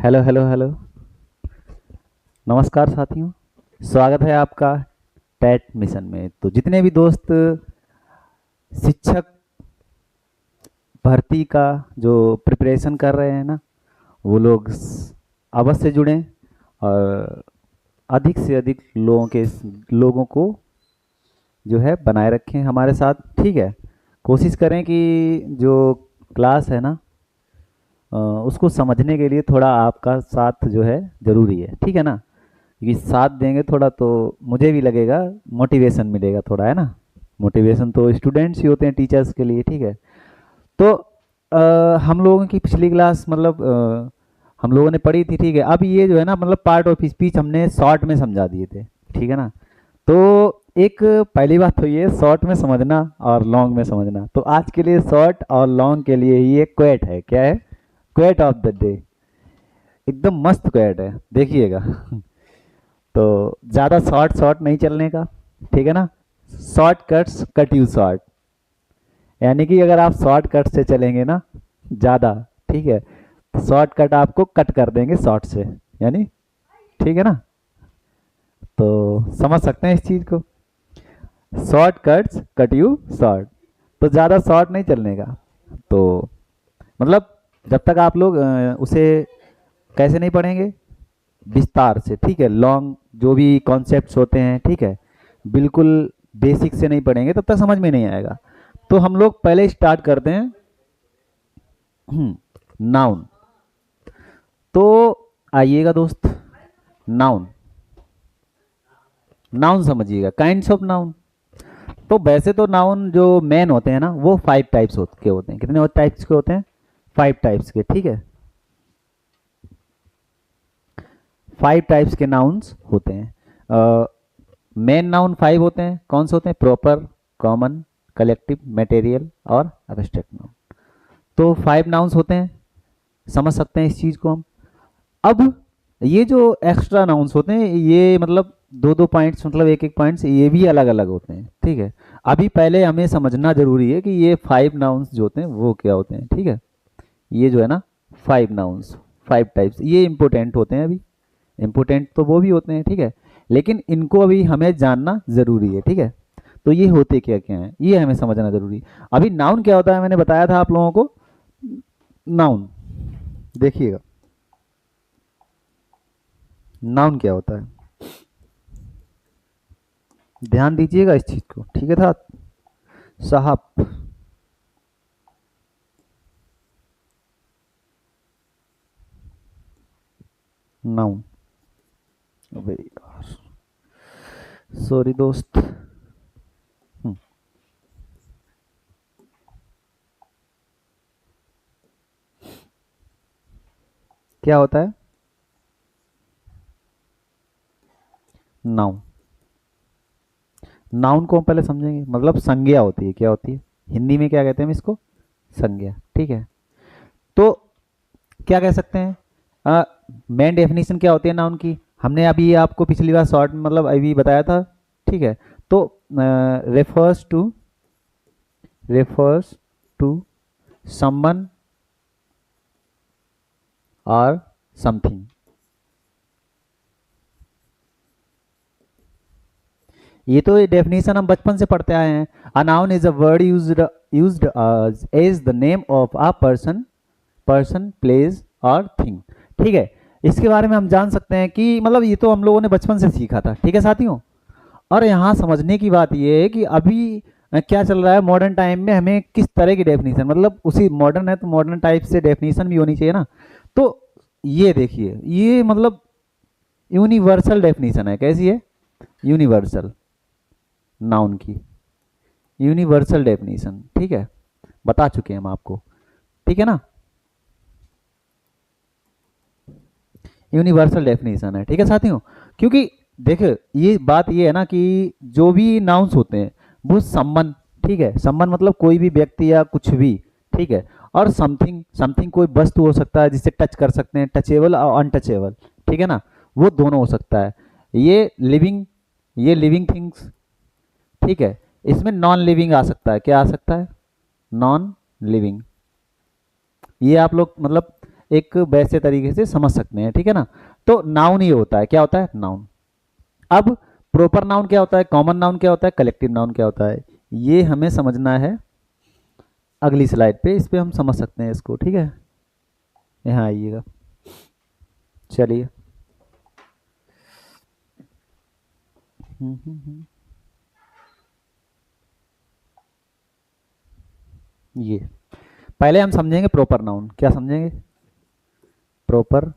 Hello hello hello. नमस्कार साथियों। स्वागत है आपका टेट मिशन में। तो जितने भी दोस्त शिक्षक भर्ती का जो प्रिपरेशन कर रहे हैं ना, वो लोग अवश्य जुड़ें और अधिक से अधिक लोगों को जो है बनाए रखें हमारे साथ। ठीक है, कोशिश करें कि जो क्लास है ना, उसको समझने के लिए थोड़ा आपका साथ जो है ज़रूरी है। ठीक है ना, क्योंकि साथ देंगे थोड़ा तो मुझे भी लगेगा, मोटिवेशन मिलेगा थोड़ा, है ना। मोटिवेशन तो स्टूडेंट्स ही होते हैं टीचर्स के लिए। ठीक है, तो हम लोगों की पिछली क्लास मतलब हम लोगों ने पढ़ी थी। ठीक है, अब ये जो है ना, मतलब पार्ट ऑफ स्पीच हमने शॉर्ट में समझा दिए थे। ठीक है ना, तो एक पहली बात तो ये शॉर्ट में समझना और लॉन्ग में समझना। तो आज के लिए शॉर्ट और लॉन्ग के लिए ही एक क्वेट है। क्या है? क्वेट ऑफ द डे। एकदम मस्त क्वेट है, देखिएगा। तो ज़्यादा शॉर्ट शॉर्ट नहीं चलने का। ठीक है ना, short cuts cut you short. यानी कि अगर आप शॉर्ट कट से चलेंगे ना ज़्यादा, ठीक है, तो शॉर्ट कट आपको कट कर देंगे शॉर्ट से, यानी। ठीक है ना, तो समझ सकते हैं इस चीज़ को। Short cuts cut you short. तो ज़्यादा शॉर्ट नहीं चलने का। तो मतलब जब तक आप लोग उसे कैसे नहीं पढ़ेंगे, विस्तार से। ठीक है, लॉन्ग जो भी कॉन्सेप्ट्स होते हैं, ठीक है, बिल्कुल बेसिक से नहीं पढ़ेंगे तब तक समझ में नहीं आएगा। तो हम लोग पहले स्टार्ट करते हैं नाउन। तो आइएगा दोस्त, नाउन। नाउन समझिएगा, काइंड्स ऑफ नाउन। तो वैसे तो नाउन जो मेन होते हैं ना, वो 5 टाइप्स के होते हैं। कितने टाइप्स के होते हैं? 5 टाइप्स के। ठीक है, 5 टाइप्स के नाउन्स होते हैं। मेन नाउन 5 होते हैं। कौन से होते हैं? प्रॉपर, कॉमन, कलेक्टिव, मटेरियल और एब्स्ट्रैक्ट नाउन। तो 5 नाउन्स होते हैं, समझ सकते हैं इस चीज़ को हम। अब ये जो एक्स्ट्रा नाउन्स होते हैं, ये मतलब दो दो पॉइंट्स, मतलब एक एक पॉइंट्स, ये भी अलग अलग होते हैं। ठीक है, अभी पहले हमें समझना जरूरी है कि ये 5 नाउन्स जो होते हैं वो क्या होते हैं। ठीक है, ये जो है ना 5 नाउन्स, 5 टाइप्स, ये इंपॉर्टेंट होते हैं अभी। इंपॉर्टेंट तो वो भी होते हैं, ठीक है, लेकिन इनको अभी हमें जानना जरूरी है। ठीक है, तो ये होते क्या क्या हैं, ये हमें समझना जरूरी है। अभी नाउन क्या होता है मैंने बताया था आप लोगों को। नाउन देखिएगा, नाउन क्या होता है, ध्यान दीजिएगा इस चीज को। ठीक है था साहब? नाउन, अबे यार, सॉरी दोस्त। क्या होता है नाउन? नाउन को हम पहले समझेंगे, मतलब संज्ञा होती है। क्या होती है? हिंदी में क्या कहते हैं हम इसको? संज्ञा। ठीक है, तो क्या कह सकते हैं, मेन डेफिनेशन क्या होती है नाउन की? हमने अभी आपको पिछली बार शॉर्ट में मतलब अभी बताया था। ठीक है, तो refers to, refers to someone और समथिंग। ये तो ये डेफिनेशन हम बचपन से पढ़ते आए हैं। A noun is a word used as the name of a person, person, place और थिंग। ठीक है, इसके बारे में हम जान सकते हैं कि मतलब ये तो हम लोगों ने बचपन से सीखा था। ठीक है साथियों, और यहाँ समझने की बात ये है कि अभी क्या चल रहा है मॉडर्न टाइम में, हमें किस तरह की डेफिनेशन, मतलब उसी मॉडर्न है तो मॉडर्न टाइप से डेफिनेशन भी होनी चाहिए ना। तो ये देखिए, ये मतलब यूनिवर्सल डेफिनेशन है। कैसी है? यूनिवर्सल, नाउन की यूनिवर्सल डेफिनेशन। ठीक है, बता चुके हैं हम आपको। ठीक है ना, यूनिवर्सल डेफिनेशन है। ठीक है साथियों, क्योंकि देखो ये बात ये है ना कि जो भी नाउन्स होते हैं वो संबंध, ठीक है, संबंध मतलब कोई भी व्यक्ति या कुछ भी। ठीक है, और समथिंग, समथिंग कोई वस्तु हो सकता है जिसे टच कर सकते हैं, टचेबल और अनटचेबल। ठीक है ना, वो दोनों हो सकता है। ये लिविंग, ये लिविंग थिंग्स। ठीक है, इसमें नॉन लिविंग आ सकता है। क्या आ सकता है? Non living. ये आप लोग मतलब एक वैसे तरीके से समझ सकते हैं, ठीक है ना। तो नाउन ये होता है, क्या होता है, नाउन। अब प्रॉपर नाउन क्या होता है, कॉमन नाउन क्या होता है, कलेक्टिव नाउन क्या होता है, ये हमें समझना है अगली स्लाइड पे, इस पे हम समझ सकते हैं इसको, ठीक है। यहाँ आइएगा, चलिए। ये पहले हम समझेंगे प्रॉपर नाउन, क्या समझेंगे, प्रॉपर,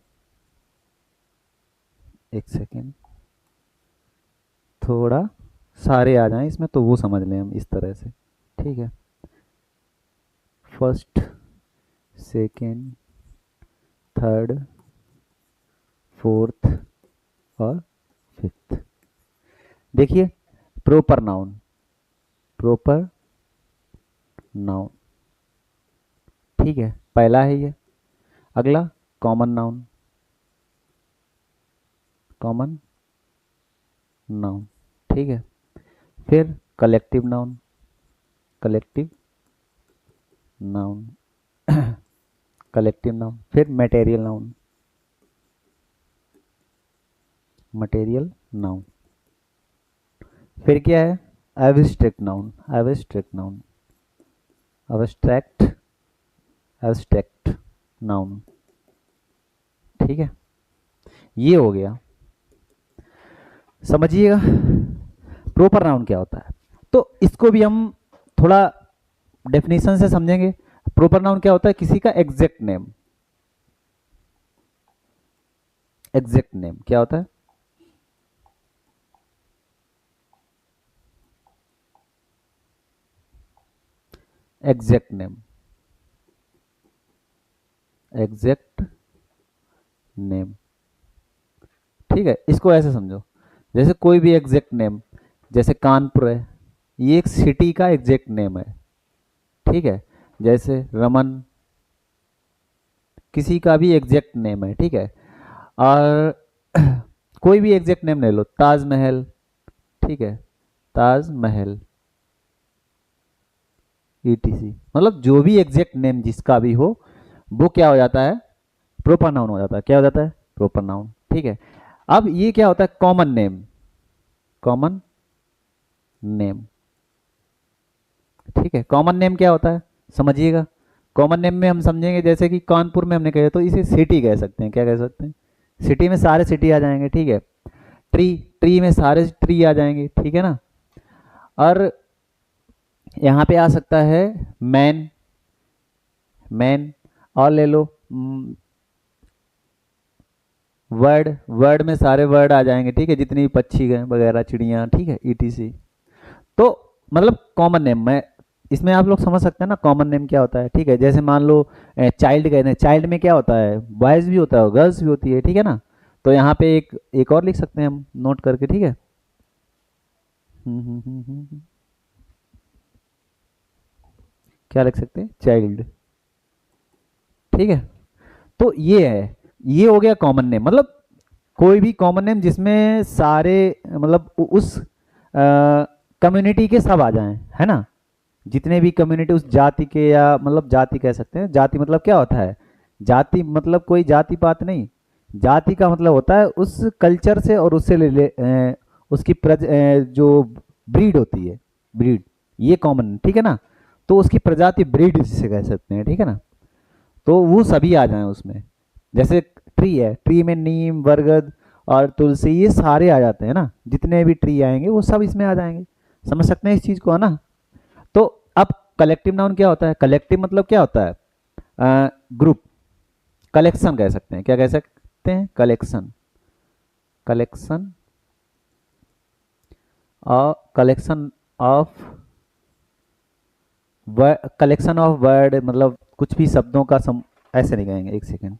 एक सेकेंड, थोड़ा सारे आ जाएं इसमें तो वो समझ लें हम इस तरह से, ठीक है। फर्स्ट, सेकेंड, थर्ड, फोर्थ और फिफ्थ। देखिए, प्रॉपर नाउन, प्रॉपर नाउन, ठीक है, पहला है ये। अगला कॉमन नाउन, कॉमन नाउन, ठीक है। फिर collective noun, collective noun, collective noun. फिर मटेरियल नाउन, मटेरियल नाउन। फिर क्या है, abstract noun, abstract noun, abstract, abstract noun, ठीक है। ये हो गया, समझिएगा प्रॉपर नाउन क्या होता है। तो इसको भी हम थोड़ा डेफिनेशन से समझेंगे। प्रॉपर नाउन क्या होता है, किसी का एग्जैक्ट नेम, एग्जैक्ट नेम क्या होता है, एग्जैक्ट नेम, एग्जैक्ट नेम, ठीक है। इसको ऐसे समझो, जैसे कोई भी एग्जैक्ट नेम, जैसे कानपुर है, ये एक सिटी का एग्जैक्ट नेम है, ठीक है। जैसे रमन, किसी का भी एग्जैक्ट नेम है, ठीक है। और कोई भी एग्जैक्ट नेम ले लो, ताजमहल, ठीक है, ताजमहल, ईटीसी, मतलब जो भी एग्जैक्ट नेम जिसका भी हो, वो क्या हो जाता है, प्रॉपर नाउन हो जाता है। क्या हो जाता है, प्रॉपर नाउन, ठीक है। अब ये क्या होता है, कॉमन नेम, कॉमन नेम, ठीक है। कॉमन नेम क्या होता है, समझिएगा। कॉमन नेम में हम समझेंगे, जैसे कि कानपुर में हमने कहा तो इसे सिटी कह सकते हैं, क्या कह सकते हैं, सिटी में सारे सिटी आ जाएंगे, ठीक है। ट्री, ट्री में सारे ट्री आ जाएंगे, ठीक है ना। और यहाँ पे आ सकता है मैन, मैन। और ले लो वर्ड, वर्ड में सारे वर्ड आ जाएंगे, ठीक है, जितनी भी पक्षी हैं वगैरह, चिड़िया, ठीक है, ईटीसी। तो मतलब कॉमन नेम में इसमें आप लोग समझ सकते हैं ना कॉमन नेम क्या होता है, ठीक है। जैसे मान लो चाइल्ड कहते हैं, चाइल्ड में क्या होता है, बॉयज भी होता है, गर्ल्स भी होती है, ठीक है ना। तो यहाँ पे एक एक और लिख सकते हैं हम नोट करके, ठीक है। क्या लिख सकते हैं, चाइल्ड, ठीक है। तो ये है, ये हो गया कॉमन नेम, मतलब कोई भी कॉमन नेम जिसमें सारे मतलब उस कम्युनिटी के सब आ जाएं, है ना। जितने भी कम्युनिटी उस जाति के, या मतलब जाति कह सकते हैं, जाति मतलब क्या होता है, जाति मतलब कोई जाति पात नहीं, जाति का मतलब होता है उस कल्चर से और उससे उसकी जो ब्रीड होती है, ब्रीड, ये कॉमन, ठीक है ना। तो उसकी प्रजाति ब्रीड जिसे कह सकते हैं, ठीक है ना। तो वो सभी आ जाएं उसमें। जैसे ट्री है, ट्री में नीम, बरगद और तुलसी, ये सारे आ जाते हैं ना, जितने भी ट्री आएंगे वो सब इसमें आ जाएंगे। समझ सकते हैं इस चीज़ को, है ना। तो अब कलेक्टिव नाउन क्या होता है, कलेक्टिव मतलब क्या होता है, ग्रुप, कलेक्शन कह सकते हैं, क्या कह सकते हैं, collection, collection, collection of, collection of word, मतलब कुछ भी शब्दों का ऐसे नहीं कहेंगे, एक सेकेंड,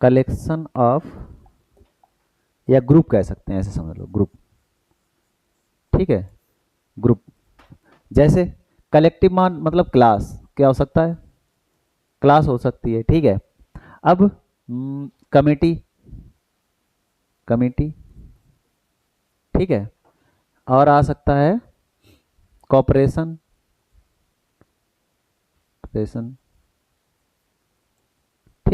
कलेक्शन ऑफ, या ग्रुप कह सकते हैं, ऐसे समझ लो, ग्रुप, ठीक है, ग्रुप। जैसे कलेक्टिव मान मतलब क्लास, क्या हो सकता है, क्लास हो सकती है, ठीक है। अब कमिटी, कमिटी, ठीक है। और आ सकता है कॉपरेशन, कॉपरेशन,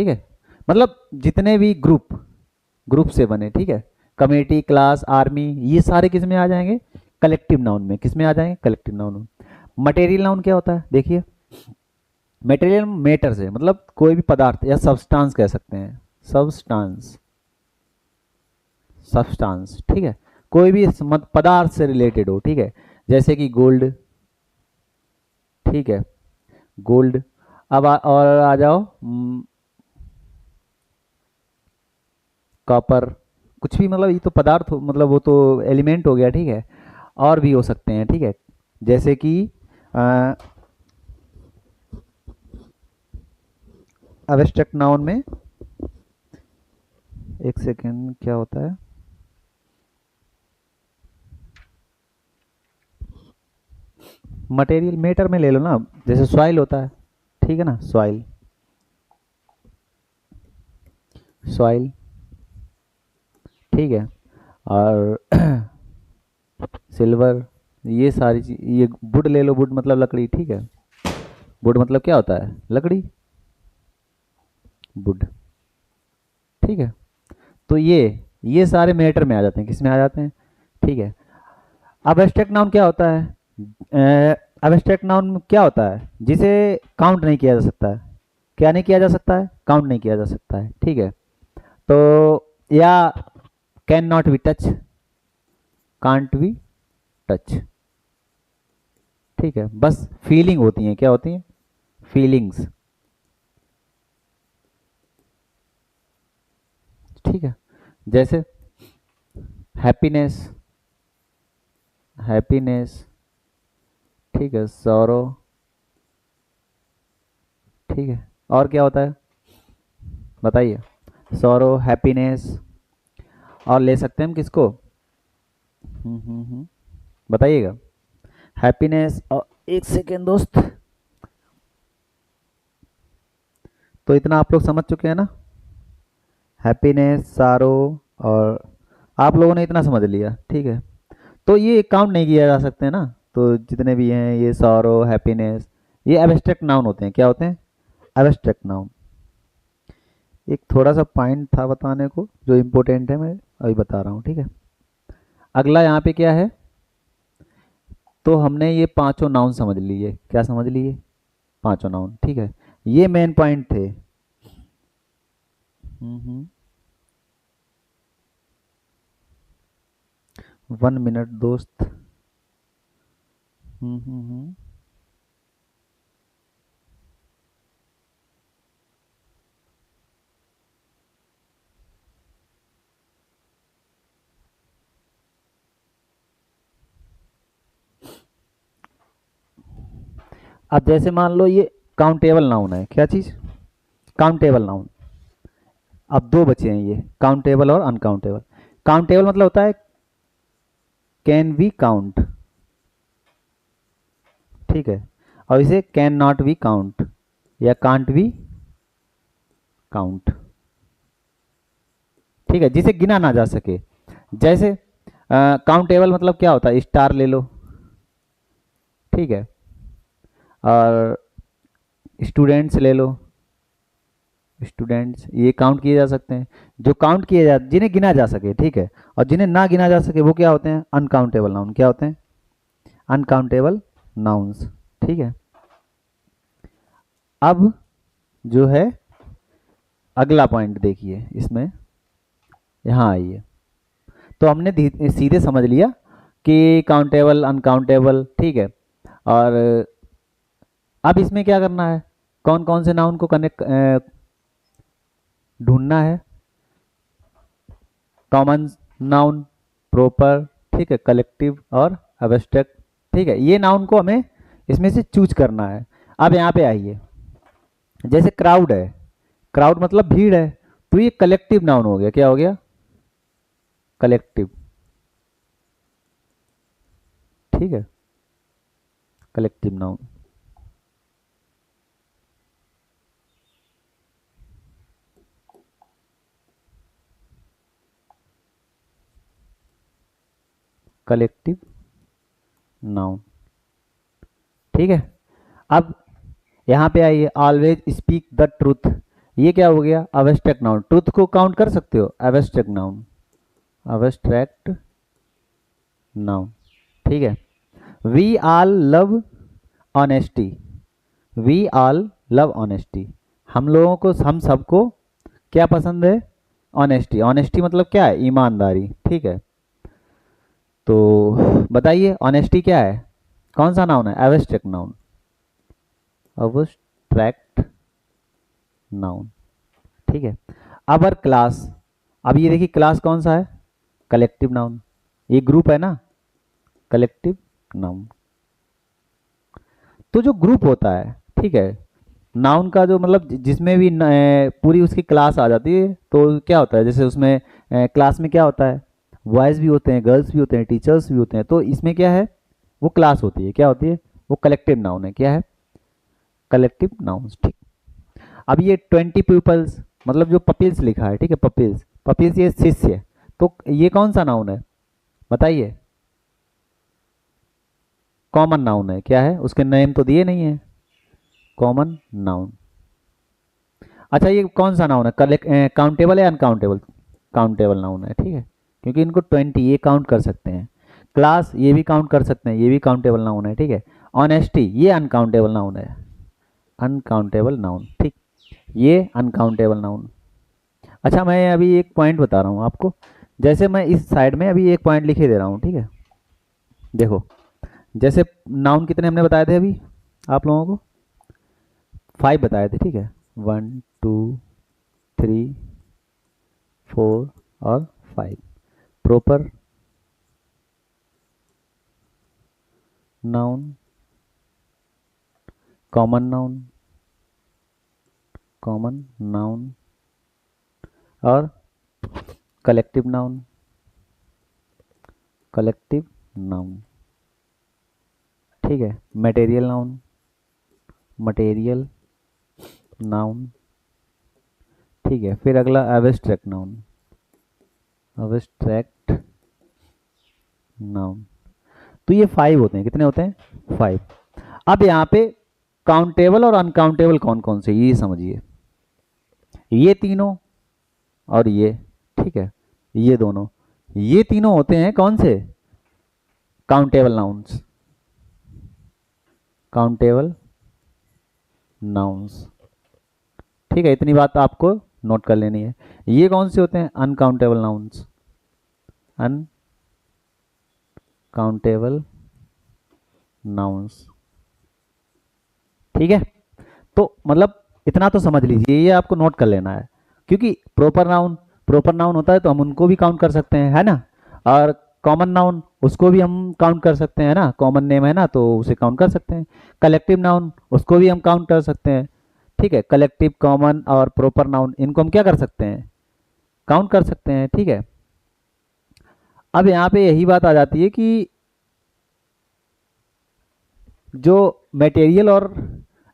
ठीक है, मतलब जितने भी ग्रुप से बने, ठीक है, कमेटी, क्लास, आर्मी, ये सारे किस में आ जाएंगे, कलेक्टिव नाउन में। किस में आ जाएंगे, कलेक्टिव नाउन में। मटेरियल नाउन क्या होता है, देखिए, मटेरियल मैटर से मतलब कोई भी पदार्थ या सब्सटेंस कह सकते हैं, सब्सटेंस, सब्सटेंस, ठीक है, कोई भी पदार्थ से रिलेटेड हो, ठीक है, जैसे कि गोल्ड, ठीक है, गोल्ड। अब और आ जाओ, कॉपर, कुछ भी, मतलब ये तो पदार्थ मतलब वो तो एलिमेंट हो गया, ठीक है, और भी हो सकते हैं, ठीक है, जैसे कि एब्स्ट्रैक्ट नाउन में, एक सेकेंड, क्या होता है, मटेरियल मेटर में ले लो ना, जैसे सॉइल होता है, ठीक है ना, सॉइल, सॉइल, ठीक है, और सिल्वर, ये सारी चीज, ये वुड ले लो, वुड मतलब लकड़ी, ठीक है, वुड मतलब क्या होता है, लकड़ी, वुड, ठीक है। तो ये सारे मैटर में आ जाते हैं, किस में आ जाते हैं, ठीक है। अब एब्स्ट्रैक्ट नाउन क्या होता है, एब्स्ट्रैक्ट नाउन क्या होता है, जिसे काउंट नहीं किया जा सकता है, क्या नहीं किया जा सकता है, काउंट नहीं किया जा सकता है, ठीक है। तो या can not be touch, can't be touch, ठीक है, बस फीलिंग होती है, क्या होती है, फीलिंग्स, ठीक है, जैसे हैप्पीनेस, हैप्पीनेस, ठीक है, सौरो, ठीक है, और क्या होता है, बताइए, सौरो, हैप्पीनेस, और ले सकते हैं हम किसको, बताइएगा, हैप्पीनेस, और एक सेकेंड दोस्त, तो इतना आप लोग समझ चुके हैं ना, हैप्पीनेस, सारो, और आप लोगों ने इतना समझ लिया, ठीक है। तो ये काउंट नहीं किया जा सकते ना, तो जितने भी हैं ये सॉरो, हैप्पीनेस, ये एब्स्ट्रैक्ट नाउन होते हैं, क्या होते हैं, एब्स्ट्रैक्ट नाउन। एक थोड़ा सा पॉइंट था बताने को जो इम्पोर्टेंट है, मैं अभी बता रहा हूँ, ठीक है। अगला यहाँ पे क्या है, तो हमने ये पांचों नाउन समझ लिए, क्या समझ लिए, पांचों नाउन, ठीक है, ये मेन पॉइंट थे। 1 मिनट दोस्त। अब जैसे मान लो ये काउंटेबल नाउन है, क्या चीज, काउंटेबल नाउन। अब दो बचे हैं, ये काउंटेबल और अनकाउंटेबल। काउंटेबल मतलब होता है कैन वी काउंट, ठीक है, और इसे कैन नॉट वी काउंट या कांट वी काउंट, ठीक है, जिसे गिना ना जा सके। जैसे काउंटेबल मतलब क्या होता है, स्टार ले लो, ठीक है, और स्टूडेंट्स ले लो, स्टूडेंट्स ये काउंट किए जा सकते हैं, जो काउंट किए जा, जिन्हें गिना जा सके, ठीक है, और जिन्हें ना गिना जा सके वो क्या होते हैं, अनकाउंटेबल नाउन, क्या होते हैं, अनकाउंटेबल नाउन्स, ठीक है। अब जो है अगला पॉइंट देखिए इसमें, यहाँ आइए, तो हमने सीधे समझ लिया कि काउंटेबल, अनकाउंटेबल, ठीक है, और अब इसमें क्या करना है, कौन कौन से नाउन को कनेक्ट ढूंढना है, कॉमन नाउन, प्रॉपर, ठीक है, कलेक्टिव और एब्स्ट्रैक्ट, ठीक है, ये नाउन को हमें इसमें से चूज करना है। अब यहाँ पे आइए, जैसे क्राउड है, क्राउड मतलब भीड़ है, तो ये कलेक्टिव नाउन हो गया, क्या हो गया, कलेक्टिव, ठीक है, कलेक्टिव नाउन। कलेक्टिव नाउन, ठीक है। अब यहाँ पे आइए, ऑलवेज स्पीक द ट्रूथ, ये क्या हो गया, एब्स्ट्रैक्ट नाउन। ट्रुथ को काउंट कर सकते हो, एब्स्ट्रैक्ट नाउन, एब्स्ट्रैक्ट नाउन, ठीक है। We all love honesty, we all love honesty, हम लोगों को, हम सबको क्या पसंद है, ऑनेस्टी। ऑनेस्टी मतलब क्या है, ईमानदारी, ठीक है। तो बताइए ऑनेस्टी क्या है, कौन सा नाउन है, एब्स्ट्रैक्ट नाउन, एब्स्ट्रैक्ट नाउन, ठीक है। अबर क्लास, अब ये देखिए क्लास कौन सा है, कलेक्टिव नाउन, ये ग्रुप है ना, कलेक्टिव नाउन। तो जो ग्रुप होता है, ठीक है, नाउन का जो मतलब जिसमें भी पूरी उसकी क्लास आ जाती है, तो क्या होता है, जैसे उसमें क्लास में क्या होता है, बॉयज़ भी होते हैं, गर्ल्स भी होते हैं, टीचर्स भी होते हैं, तो इसमें क्या है, वो क्लास होती है, क्या होती है, वो कलेक्टिव नाउन है, क्या है, कलेक्टिव नाउन्स, ठीक। अब ये 20 पीपल्स, मतलब जो पपील्स लिखा है, ठीक है, पपील्स, पपील्स ये शिष्य, तो ये कौन सा नाउन है, बताइए, कॉमन नाउन है, क्या है, उसके नेम तो दिए नहीं है, कॉमन नाउन। अच्छा ये कौन सा नाउन है, कलेक्ट काउंटेबल है अनकाउंटेबल, काउंटेबल नाउन है, ठीक है, क्योंकि इनको 20 ये काउंट कर सकते हैं। क्लास ये भी काउंट कर सकते हैं, ये भी काउंटेबल नाउन है, ठीक है। ऑनेस्टी ये अनकाउंटेबल नाउन है, अनकाउंटेबल नाउन, ठीक, ये अनकाउंटेबल नाउन। अच्छा मैं अभी एक पॉइंट बता रहा हूँ आपको, जैसे मैं इस साइड में अभी एक पॉइंट लिखे दे रहा हूँ, ठीक है, देखो, जैसे नाउन कितने हमने बताए थे अभी आप लोगों को, 5 बताए थे, ठीक है, 1 2 3 4 और 5। Proper noun, common noun, common noun और कलेक्टिव नाउन, कलेक्टिव नाउन, ठीक है। मटेरियल नाउन, मटेरियल नाउन, ठीक है। फिर अगला एब्स्ट्रैक्ट नाउन, एब्स्ट्रैक्ट नाउन। तो ये 5 होते हैं, कितने होते हैं, 5। अब यहाँ पे काउंटेबल और अनकाउंटेबल कौन कौन से, ये समझिए, ये तीनों और ये, ठीक है, ये दोनों, ये तीनों होते हैं कौन से, काउंटेबल नाउन्स, काउंटेबल नाउन्स, ठीक है। इतनी बात आपको नोट कर लेनी है। ये कौन से होते हैं, अनकाउंटेबल नाउन्स, अनकाउंटेबल नाउन्स, ठीक है। तो मतलब इतना तो समझ लीजिए, ये आपको नोट कर लेना है, क्योंकि प्रॉपर नाउन, प्रॉपर नाउन होता है तो हम उनको भी काउंट कर सकते हैं, है ना, और कॉमन नाउन उसको भी हम काउंट कर सकते हैं ना, कॉमन नेम है ना तो उसे काउंट कर सकते हैं। कलेक्टिव नाउन उसको भी हम काउंट कर सकते हैं, ठीक है। कलेक्टिव, कॉमन और प्रॉपर नाउन इनको हम क्या कर सकते हैं, काउंट कर सकते हैं, ठीक है। अब यहाँ पे यही बात आ जाती है कि जो मटेरियल और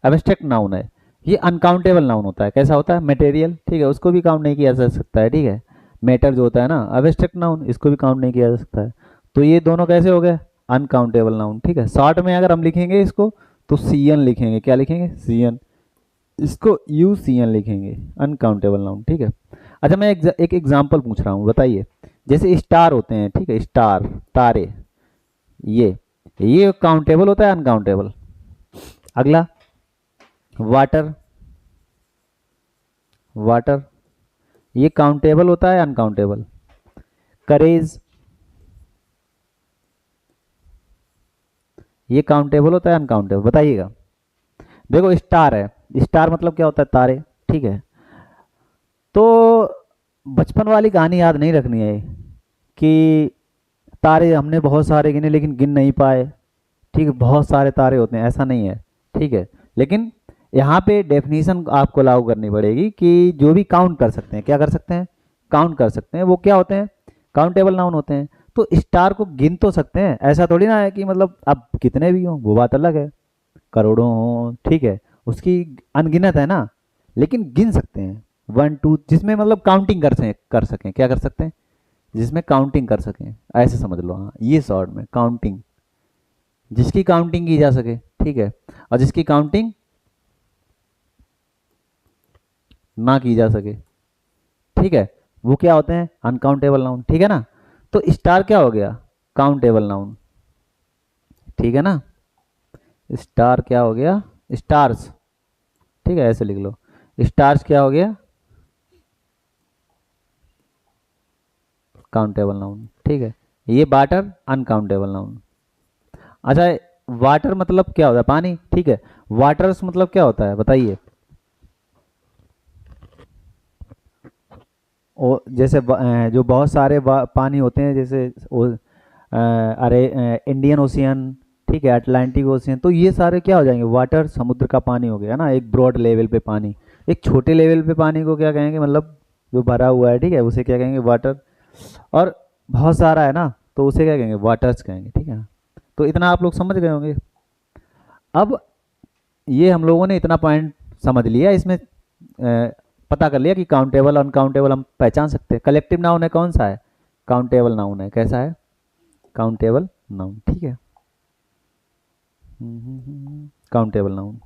एब्स्ट्रैक्ट नाउन है, ये अनकाउंटेबल नाउन होता है, कैसा होता है, मटेरियल, ठीक है, उसको भी काउंट नहीं किया जा सकता है, ठीक है। मैटर जो होता है ना, एब्स्ट्रैक्ट नाउन, इसको भी काउंट नहीं किया जा सकता है। तो ये दोनों कैसे हो गए, अनकाउंटेबल नाउन, ठीक है। शॉर्ट में अगर हम लिखेंगे इसको तो सी एन लिखेंगे, क्या लिखेंगे, सी एन, इसको यू सी एन लिखेंगे, अनकाउंटेबल नाउन, ठीक है। अच्छा मैं एक एग्जाम्पल पूछ रहा हूँ, बताइए, जैसे स्टार होते हैं, ठीक है, स्टार, तारे, ये काउंटेबल होता है अनकाउंटेबल। अगला वाटर, वाटर ये काउंटेबल होता है अनकाउंटेबल। करेज ये काउंटेबल होता है अनकाउंटेबल, बताइएगा। देखो स्टार है, स्टार मतलब क्या होता है, तारे, ठीक है। तो बचपन वाली कहानी याद नहीं रखनी है कि तारे हमने बहुत सारे गिने लेकिन गिन नहीं पाए, ठीक है, बहुत सारे तारे होते हैं, ऐसा नहीं है, ठीक है। लेकिन यहाँ पे डेफिनेशन आपको लागू करनी पड़ेगी कि जो भी काउंट कर सकते हैं, क्या कर सकते हैं, काउंट कर सकते हैं, वो क्या होते हैं, काउंटेबल नाउन होते हैं। तो स्टार को गिन तो सकते हैं, ऐसा थोड़ी ना है कि मतलब अब कितने भी हों वो बात अलग है, करोड़ों हों, ठीक है, उसकी अनगिनत है ना, लेकिन गिन सकते हैं, 1 2, जिसमें मतलब काउंटिंग कर सकें, क्या कर सकते हैं, जिसमें काउंटिंग कर सकें, ऐसे समझ लो, हाँ ये शॉर्ट में काउंटिंग, जिसकी काउंटिंग की जा सके, ठीक है, और जिसकी काउंटिंग ना की जा सके, ठीक है, वो क्या होते हैं, अनकाउंटेबल नाउन, ठीक है ना। तो स्टार क्या हो गया, काउंटेबल नाउन, ठीक है ना। स्टार क्या हो गया, स्टार्स, ठीक है, ऐसे लिख लो, स्टार्स क्या हो गया, काउंटेबल नाउन, ठीक है। ये वाटर अनकाउंटेबल नाउन। अच्छा, वाटर मतलब क्या होता है, पानी, ठीक है। वाटर्स मतलब क्या होता है बताइए। जैसे जो बहुत सारे पानी होते हैं, जैसे अरे इंडियन ओशियन, ठीक है, अटलांटिक ओशियन, तो ये सारे क्या हो जाएंगे, वाटर, समुद्र का पानी हो गया ना, एक ब्रॉड लेवल पे पानी। एक छोटे लेवल पे पानी को क्या कहेंगे, मतलब जो भरा हुआ है, ठीक है, उसे क्या कहेंगे, वाटर। और बहुत सारा है ना, तो उसे क्या कहेंगे, वाटर्स कहेंगे, ठीक है ना। तो इतना आप लोग समझ गए होंगे। अब ये हम लोगों ने इतना पॉइंट समझ लिया, इसमें पता कर लिया कि काउंटेबल अनकाउंटेबल हम पहचान सकते हैं। कलेक्टिव नाउन है, कौन सा है, काउंटेबल नाउन है, कैसा है, काउंटेबल नाउन, ठीक है, काउंटेबल नाउन।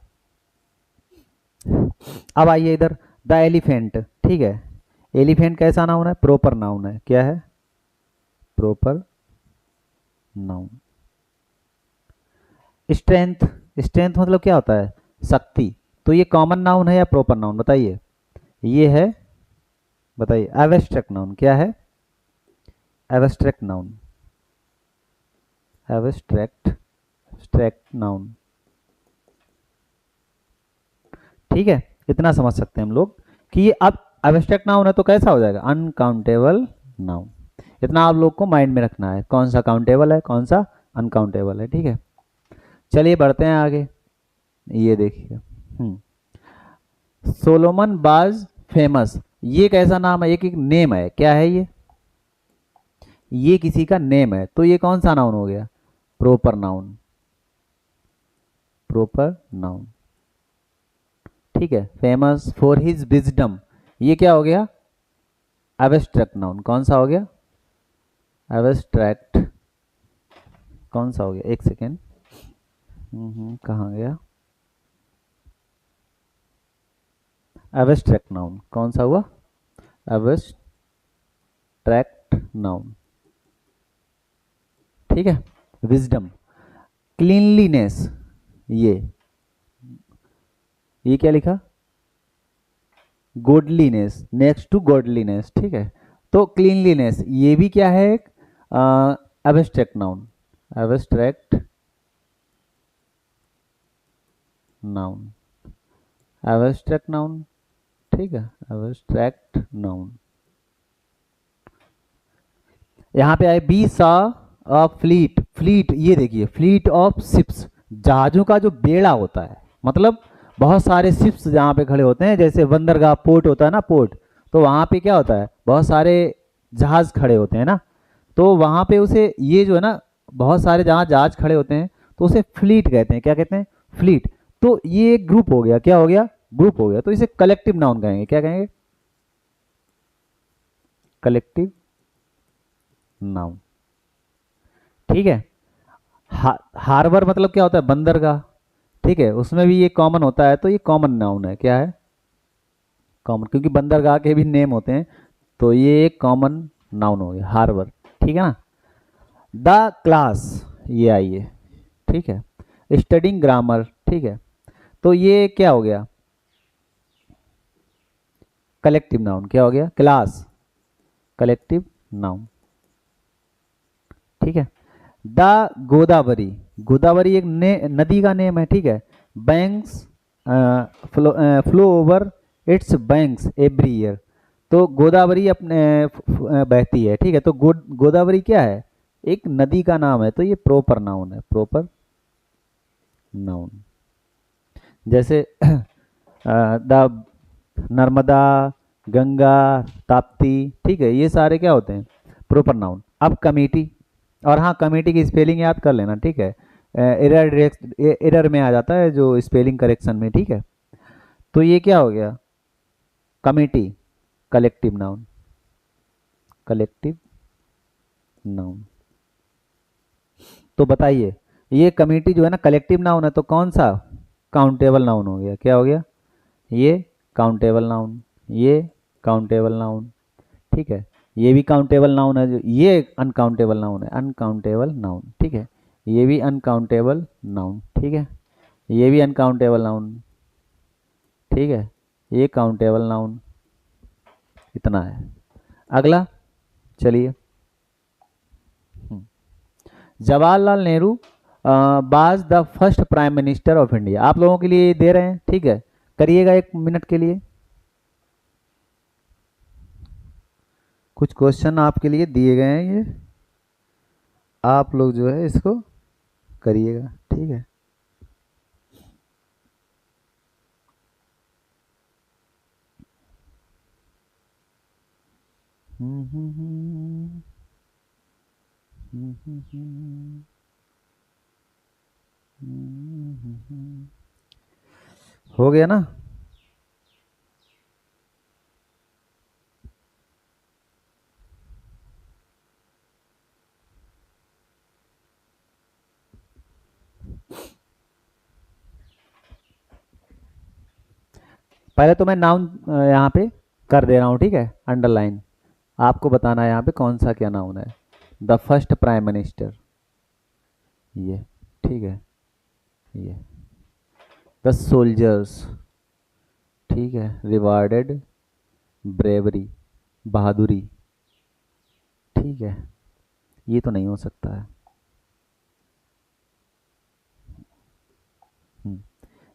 अब आइए इधर, द एलिफेंट, ठीक है, एलिफेंट कैसा नाउन है, प्रॉपर नाउन है, क्या है, प्रॉपर नाउन। स्ट्रेंथ, स्ट्रेंथ मतलब क्या होता है, शक्ति। तो ये कॉमन नाउन है या प्रॉपर नाउन बताइए, ये है, बताइए, एब्स्ट्रैक्ट नाउन, क्या है, abstract noun, abstract, abstract noun, ठीक है। इतना समझ सकते हैं हम लोग कि ये अब एब्स्ट्रैक्ट नाउन है तो कैसा हो जाएगा, अनकाउंटेबल नाउन। इतना आप लोग को माइंड में रखना है, कौन सा काउंटेबल है, कौन सा अनकाउंटेबल है, ठीक है। चलिए बढ़ते हैं आगे, ये देखिए, सोलोमन बाज फेमस, ये कैसा नाम है, एक नेम है, क्या है ये किसी का नेम है, तो ये कौन सा नाउन हो गया, प्रॉपर नाउन, प्रॉपर नाउन, ठीक है। फेमस फॉर हिज विजडम, ये क्या हो गया, एब्स्ट्रैक्ट नाउन, कौन सा हो गया, एब्स्ट्रैक्ट, कौन सा हो गया, एक सेकेंड, कहाँ गया, एब्स्ट्रैक्ट नाउन, कौन सा हुआ, एब्स्ट्रैक्ट नाउन, ठीक है। विजडम, क्लीनलीनेस, ये क्या लिखा, गोडलीनेस, नेक्स्ट टू गोडलीनेस, ठीक है। तो क्लीनलीनेस ये भी क्या है, एक abstract noun, abstract noun, abstract noun, ठीक है, एब्स्ट्रैक्ट नाउन। यहाँ पे आए, बी सा अ फ्लीट, फ्लीट ये देखिए, फ्लीट ऑफ शिप्स, जहाजों का जो बेड़ा होता है, मतलब बहुत सारे शिप्स जहाँ पे खड़े होते हैं, जैसे बंदरगाह, पोर्ट होता है ना, पोर्ट, तो वहाँ पे क्या होता है, बहुत सारे जहाज खड़े होते हैं ना, तो वहाँ पे उसे, ये जो है ना, बहुत सारे जहाँ जहाज खड़े होते हैं, तो उसे फ्लीट कहते हैं, क्या कहते हैं, फ्लीट। तो ये एक ग्रुप हो गया, क्या हो गया, ग्रुप हो गया, तो इसे कलेक्टिव नाउन कहेंगे, क्या कहेंगे, कलेक्टिव नाउन, ठीक है। हार्बर मतलब क्या होता है, बंदरगाह, ठीक है, उसमें भी ये कॉमन होता है, तो ये कॉमन नाउन है, क्या है, कॉमन, क्योंकि बंदरगाह के भी नेम होते हैं, तो ये एक कॉमन नाउन हो गया, हार्बर, ठीक है ना। द क्लास, ये आइए, ठीक है, स्टडिंग ग्रामर, ठीक है, तो ये क्या हो गया, कलेक्टिव नाउन, क्या हो गया, क्लास, कलेक्टिव नाउन, ठीक है। द गोदावरी, गोदावरी एक नदी का नेम है, ठीक है, banks flow over it's banks every year, तो गोदावरी अपने बहती है, ठीक है, तो गोदावरी क्या है, एक नदी का नाम है, तो ये प्रॉपर नाउन है, प्रॉपर नाउन। जैसे द नर्मदा, गंगा, ताप्ती, ठीक है, ये सारे क्या होते हैं, प्रॉपर नाउन। अब कमेटी, और हाँ, कमेटी की स्पेलिंग याद कर लेना, ठीक है, एरर, एरर में आ जाता है जो स्पेलिंग करेक्शन में, ठीक है। तो ये क्या हो गया, committee, collective noun, collective noun. तो बताइए, ये कमेटी जो है ना, कलेक्टिव नाउन है, तो कौन सा काउंटेबल नाउन हो गया, क्या हो गया, ये काउंटेबल नाउन, ये काउंटेबल नाउन, ठीक है। ये भी काउंटेबल नाउन है, जो ये अनकाउंटेबल नाउन है, अनकाउंटेबल नाउन, ठीक है। ये भी अनकाउंटेबल नाउन, ठीक है। ये भी अनकाउंटेबल नाउन, ठीक है। ये काउंटेबल नाउन, इतना है। अगला चलिए, Jawaharlal Nehru was the first prime minister of India. आप लोगों के लिए दे रहे हैं, ठीक है, करिएगा 1 मिनट के लिए। कुछ क्वेश्चन आपके लिए दिए गए हैं, ये आप लोग जो है इसको करिएगा, ठीक है। हम्म हम्म हम्म हम्म हम्म हम्म हो गया ना। पहले तो मैं नाउन यहाँ पे कर दे रहा हूँ, ठीक है, अंडरलाइन। आपको बताना है यहाँ पे कौन सा क्या नाउन है। द फर्स्ट प्राइम मिनिस्टर, ये, ठीक है, ये। द सोल्जर्स, ठीक है, रिवार्डेड ब्रेवरी, बहादुरी, ठीक है। ये तो नहीं हो सकता है।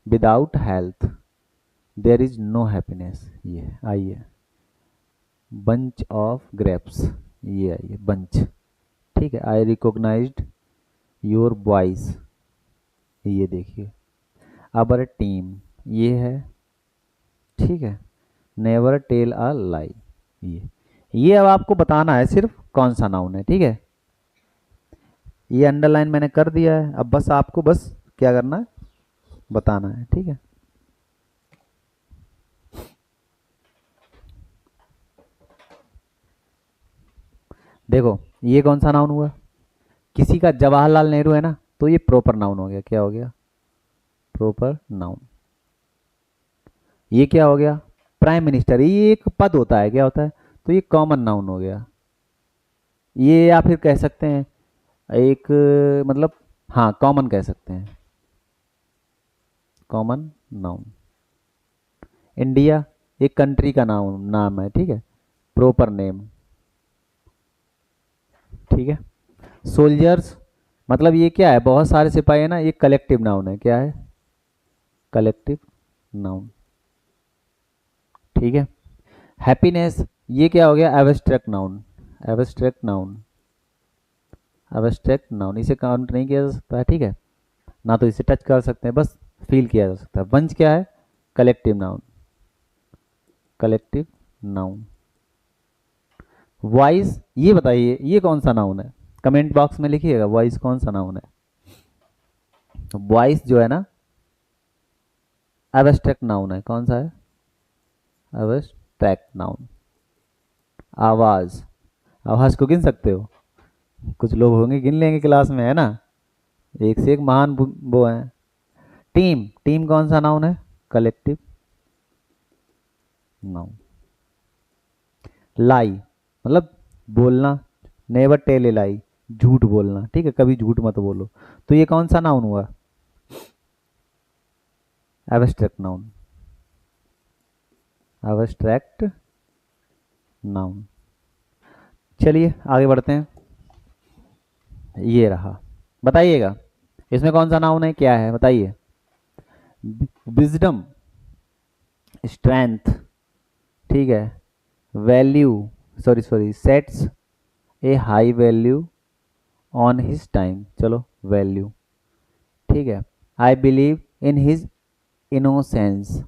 Without health there is no happiness, ये आइए। बंच ऑफ ग्रेप्स, ये आइए बंच, ठीक है। आई रिकॉग्नाइज्ड योर वॉइस, ये देखिए। अबर टीम, ये है, ठीक है। नेवर टेल अ लाई, ये अब आपको बताना है सिर्फ कौन सा नाउन है, ठीक है। ये अंडरलाइन मैंने कर दिया है, अब बस आपको बस क्या करना है, बताना है, ठीक है। देखो, ये कौन सा नाउन हुआ, किसी का जवाहरलाल नेहरू है ना, तो ये प्रॉपर नाउन हो गया। क्या हो गया, प्रॉपर नाउन। ये क्या हो गया, प्राइम मिनिस्टर, ये एक पद होता है, क्या होता है, तो ये कॉमन नाउन हो गया। ये या फिर कह सकते हैं एक, मतलब, हाँ कॉमन कह सकते हैं, कॉमन नाउन। इंडिया एक कंट्री का नाम है, ठीक है, प्रॉपर नेम, ठीक है। सोल्जर्स, मतलब ये क्या है, बहुत सारे सिपाही है ना, ये कलेक्टिव नाउन है, क्या है, कलेक्टिव नाउन, ठीक है। हैप्पीनेस, ये क्या हो गया, abstract noun, abstract noun, abstract noun, इसे काउंट नहीं किया जा सकता है, ठीक है, ना तो इसे टच कर सकते हैं, बस फील किया जा सकता है। वंश क्या है, collective noun, collective noun. Voice, ये बताइए ये कौन सा नाउन है, कमेंट बॉक्स में लिखिएगा वॉइस कौन सा नाउन है। वॉइस जो है ना, एब्स्ट्रैक्ट नाउन है, कौन सा है, एब्स्ट्रैक्ट नाउन। आवाज, आवाज को गिन सकते हो, कुछ लोग होंगे गिन लेंगे क्लास में, है ना, एक से एक महान वो है। टीम, टीम कौन सा नाउन है, कलेक्टिव नाउन। लाई, मतलब बोलना, नेवर टेल ए लाई, झूठ बोलना, ठीक है, कभी झूठ मत बोलो, तो ये कौन सा नाउन हुआ, एब्स्ट्रैक्ट नाउन, एब्स्ट्रैक्ट नाउन। चलिए आगे बढ़ते हैं, ये रहा, बताइएगा इसमें कौन सा नाउन है, क्या है बताइए। विजडम, स्ट्रेंथ, ठीक है। Value, sorry sorry, sets a high value on his time, चलो वैल्यू, ठीक है। I believe in his innocence,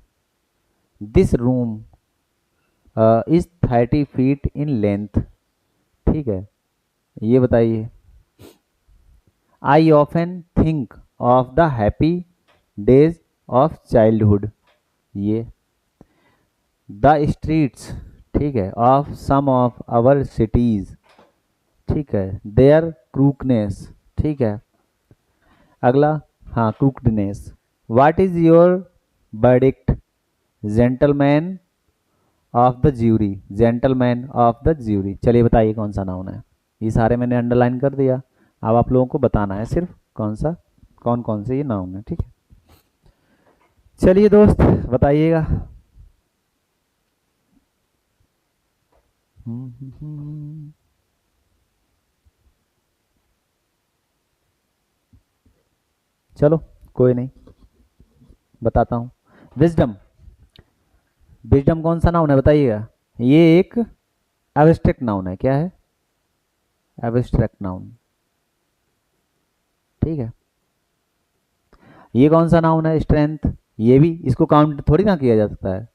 this room is 30 feet in length, ठीक है। ये बताइए, I often think of the happy days of childhood, ये। The streets, ठीक है, of some of our cities, ठीक है, देयर क्रूकनेस, ठीक है। अगला, हाँ crookedness. What is your verdict, gentleman of the jury, gentleman of the jury. चलिए बताइए कौन सा नाउन है। ये सारे मैंने अंडरलाइन कर दिया। अब आप लोगों को बताना है सिर्फ कौन कौन से ये नाउन है, ठीक है। चलिए दोस्त बताइएगा। चलो कोई नहीं, बताता हूँ। विजडम, विजडम कौन सा नाउन है बताइएगा। ये एक एब्स्ट्रैक्ट नाउन है। क्या है? एब्स्ट्रैक्ट नाउन, ठीक है। ये कौन सा नाउन है? स्ट्रेंथ। ये भी, इसको काउंट थोड़ी ना किया जा सकता है,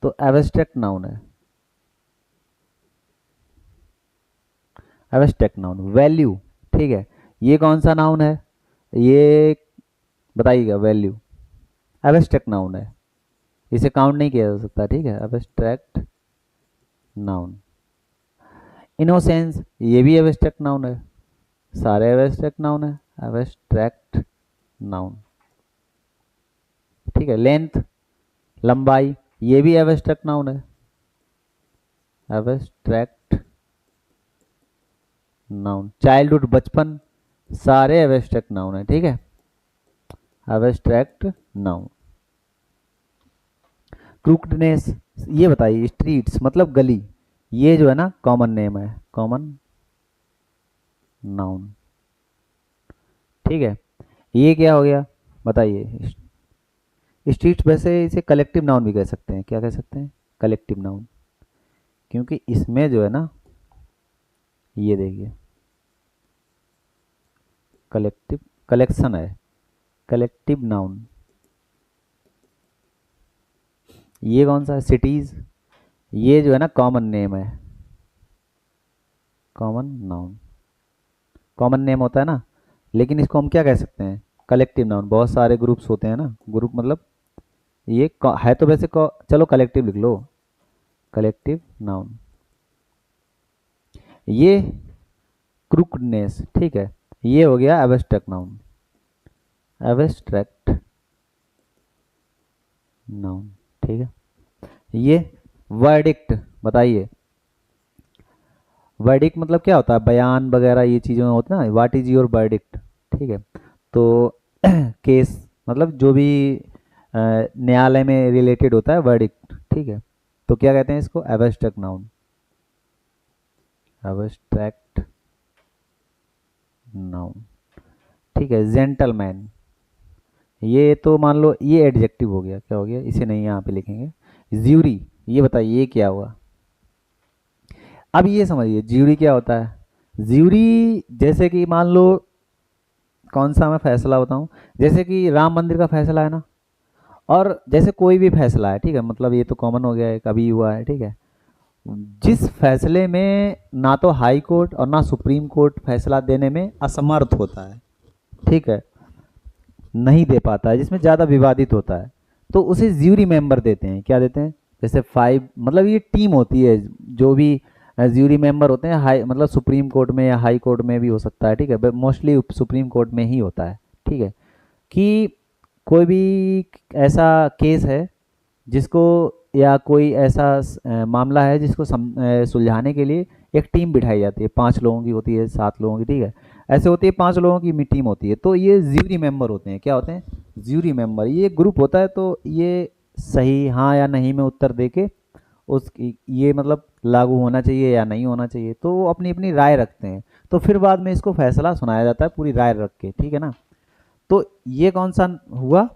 तो एब्स्ट्रैक्ट नाउन है। Abstract noun. वैल्यू, ठीक है। ये कौन सा नाउन है? ये बताइएगा। वैल्यू एब्स्ट्रैक्ट नाउन है, इसे काउंट नहीं किया जा सकता, ठीक है। Abstract noun. इनोसेंस, ये भी एब्स्ट्रैक्ट नाउन है। सारे एब्स्ट्रैक्ट नाउन है। एब्स्ट्रैक्ट नाउन, ठीक है। लेंथ, लंबाई, ये भी एब्स्ट्रैक्ट नाउन है। Abstract noun. चाइल्डहुड, बचपन, सारे एब्स्ट्रैक्ट नाउन है, ठीक है। Abstract noun. क्रूकडनेस, ये बताइए। स्ट्रीट्स मतलब गली, ये जो है ना कॉमन नेम है, कॉमन नाउन, ठीक है। ये क्या हो गया बताइए। स्ट्रीट्स, वैसे इसे कलेक्टिव नाउन भी कह सकते हैं। क्या कह सकते हैं? कलेक्टिव नाउन, क्योंकि इसमें जो है ना, ये देखिए कलेक्टिव, कलेक्शन है, कलेक्टिव नाउन। ये कौन सा है? सिटीज, ये जो है ना कॉमन नेम है, कॉमन नाउन। कॉमन नेम होता है ना, लेकिन इसको हम क्या कह सकते हैं? Collective noun. बहुत सारे ग्रुप्स होते हैं ना, ग्रुप मतलब ये है तो वैसे चलो कलेक्टिव लिख लो, कलेक्टिव नाउन। ये क्रूकडनेस, ठीक है। ये हो गया एब्स्ट्रैक्ट नाउन, एब्स्ट्रैक्ट नाउन, ठीक है। ये वर्डिक्ट, बताइए। वर्डिक्ट मतलब क्या होता है? बयान वगैरह ये चीज़ें होती है ना। व्हाट इज योर वर्डिक्ट, ठीक है। तो केस मतलब जो भी न्यायालय में रिलेटेड होता है, वर्डिक्ट, ठीक है। तो क्या कहते हैं इसको? एब्स्ट्रैक्ट नाउन, एब्स्ट्रैक्ट नाउन, ठीक है। जेंटलमैन, ये तो मान लो ये एडजेक्टिव हो गया। क्या हो गया? इसे नहीं यहाँ पे लिखेंगे। ज्यूरी, ये बताइए ये क्या हुआ। अब ये समझिए ज्यूरी क्या होता है। ज्यूरी जैसे कि मान लो, कौन सा मैं फैसला बताऊं, जैसे कि राम मंदिर का फैसला है ना, और जैसे कोई भी फैसला है, ठीक है। मतलब ये तो कॉमन हो गया है, कभी हुआ है, ठीक है। जिस फैसले में ना तो हाई कोर्ट और ना सुप्रीम कोर्ट फैसला देने में असमर्थ होता है, ठीक है, नहीं दे पाता है, जिसमें ज़्यादा विवादित होता है, तो उसे ज्यूरी मेंबर देते हैं। क्या देते हैं? जैसे 5, मतलब ये टीम होती है, जो भी ज्यूरी मेंबर होते हैं, हाई मतलब सुप्रीम कोर्ट में या हाई कोर्ट में भी हो सकता है, ठीक है। मोस्टली सुप्रीम कोर्ट में ही होता है, ठीक है। कि कोई भी ऐसा केस है जिसको, या कोई ऐसा मामला है जिसको सुलझाने के लिए एक टीम बिठाई जाती है। 5 लोगों की होती है, 7 लोगों की, ठीक है। ऐसे होती है, 5 लोगों की टीम होती है। तो ये ज्यूरी मेंबर होते हैं। क्या होते हैं? Jury member. ये ग्रुप होता है, तो ये सही हाँ या नहीं में उत्तर दे के उस ये मतलब लागू होना चाहिए या नहीं होना चाहिए, तो वो अपनी अपनी राय रखते हैं। तो फिर बाद में इसको फैसला सुनाया जाता है पूरी राय रख के, ठीक है ना। तो ये कौन सा हुआ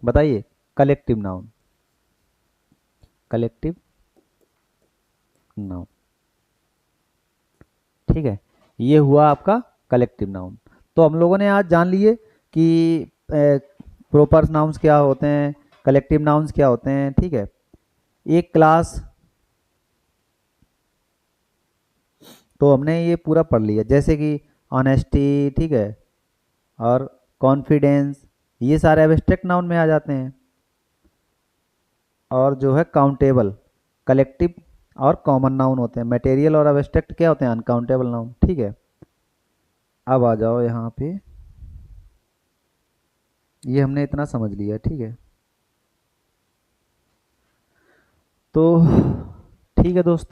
बताइए? कलेक्टिव नाउन, कलेक्टिव नाउन, ठीक है। ये हुआ आपका कलेक्टिव नाउन। तो हम लोगों ने आज जान लिए कि प्रोपर नाउन्स क्या होते हैं, कलेक्टिव नाउन्स क्या होते हैं, ठीक है। एक क्लास, तो हमने ये पूरा पढ़ लिया, जैसे कि ऑनेस्टी, ठीक है, और कॉन्फिडेंस, ये सारे एब्स्ट्रैक्ट नाउन में आ जाते हैं। और जो है काउंटेबल, कलेक्टिव और कॉमन नाउन होते हैं। मटेरियल और एब्स्ट्रैक्ट क्या होते हैं? अनकाउंटेबल नाउन, ठीक है। अब आ जाओ यहाँ पे, ये हमने इतना समझ लिया, ठीक है। तो ठीक है दोस्त,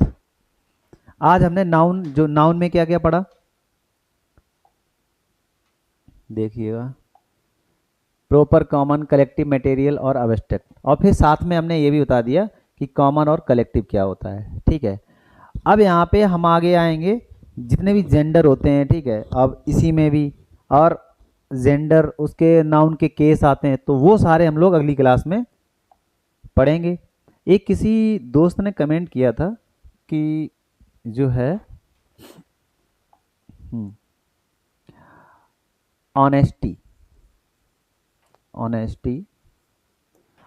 आज हमने नाउन, जो नाउन में क्या क्या पढ़ा देखिएगा, प्रॉपर, कॉमन, कलेक्टिव, मटेरियल और अब्स्ट्रैक्ट, और फिर साथ में हमने ये भी बता दिया कि कॉमन और कलेक्टिव क्या होता है। ठीक है, अब यहाँ पे हम आगे आएंगे, जितने भी जेंडर होते हैं, ठीक है, अब इसी में भी और जेंडर उसके नाउन के केस आते हैं, तो वो सारे हम लोग अगली क्लास में पढ़ेंगे। एक किसी दोस्त ने कमेंट किया था कि जो है ऑनेस्टी, ऑनेस्टी,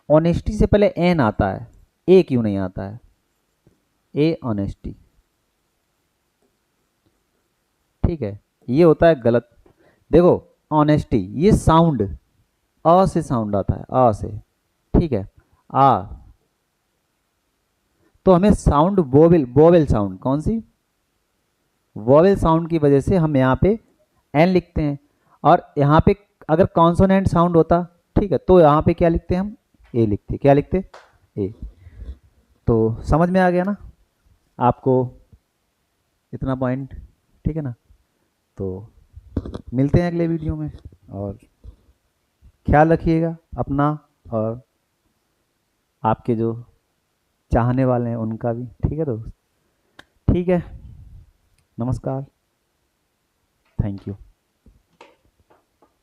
ऑनेस्टी से पहले एन आता है, ए क्यों नहीं आता है, ए ऑनेस्टी, ठीक है, ये होता है गलत। देखो, ऑनेस्टी ये साउंड अ से साउंड आता है, अ से, ठीक है, आ, तो हमें साउंड वोवेल, वोवेल साउंड, कौन सी, वोवेल साउंड की वजह से हम यहाँ पे एन लिखते हैं, और यहाँ पे अगर कॉन्सोनेंट साउंड होता, ठीक है, तो यहाँ पे क्या लिखते हैं हम, ए लिखते, क्या लिखते, ए। तो समझ में आ गया ना आपको इतना पॉइंट, ठीक है ना। तो मिलते हैं अगले वीडियो में, और ख्याल रखिएगा अपना और आपके जो चाहने वाले हैं उनका भी, ठीक है दोस्त, ठीक है, नमस्कार, थैंक यू।